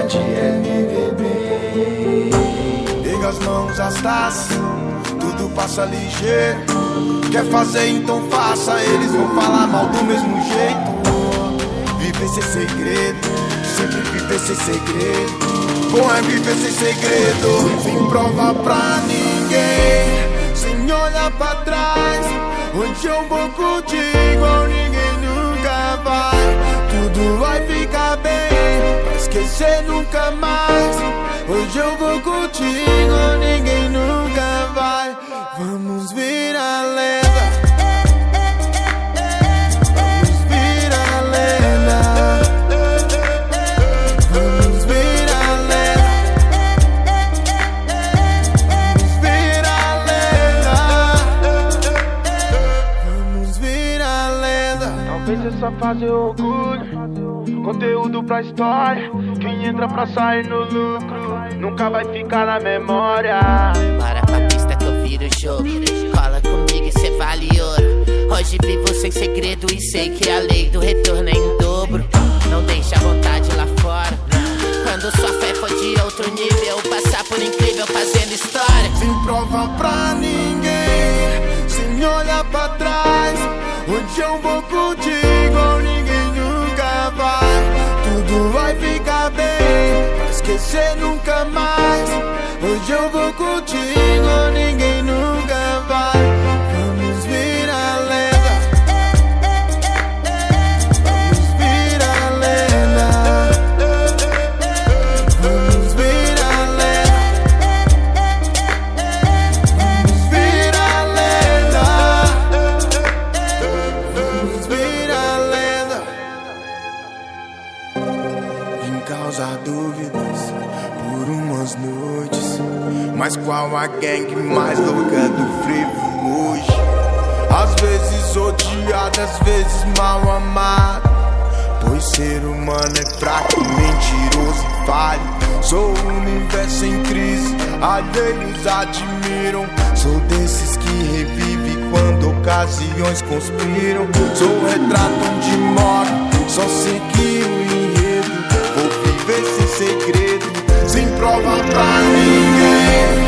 verdade é viver bem. Pega as mãos, as taças, tudo passa ligeiro. Quer fazer, então faça, eles vão falar mal do mesmo jeito. Viver sem segredo, sempre viver sem segredo. Bom é viver sem segredo, sem prova pra ninguém, sem olhar pra trás. Onde eu vou contigo, ninguém nunca vai. Tudo vai ficar bem, pra esquecer nunca mais. Hoje eu vou contigo, ninguém nunca vai. Vamos virar lenda, vamos virar lenda, vamos virar lenda, vamos virar lenda, vamos virar lenda. Talvez essa fase eu orgulho, conteúdo pra história. Quem entra pra sair no lucro nunca vai ficar na memória. Bora pra pista que eu viro o jogo, cola comigo e cê vale ouro. Hoje vivo sem segredo e sei que a lei do retorno é em dobro. Não deixa a vontade lá fora, quando sua fé for de outro nível, passar por incrível fazendo história. Sem prova pra ninguém, sem olhar pra trás. Onde eu vou contigo, ninguém nunca vai. Tudo vai ficar bem, pra esquecer nunca mais. Hoje eu vou contigo, ninguém nunca vai. Vamos virar lenda, vamos virar lenda, vamos virar lenda, vamos virar lenda, vamos virar lenda. Vim causar dúvidas por umas noites, mas qual a gangue mais louca do frevo hoje? Às vezes odiado, às vezes mal amado, pois ser humano é fraco, mentiroso e falho. Sou o universo em crise, alheios admiram. Sou desses que revive quando ocasiões conspiram. Sou o retrato onde moro, só segui o enredo. Vou viver sem segredo, sem prova pra ninguém.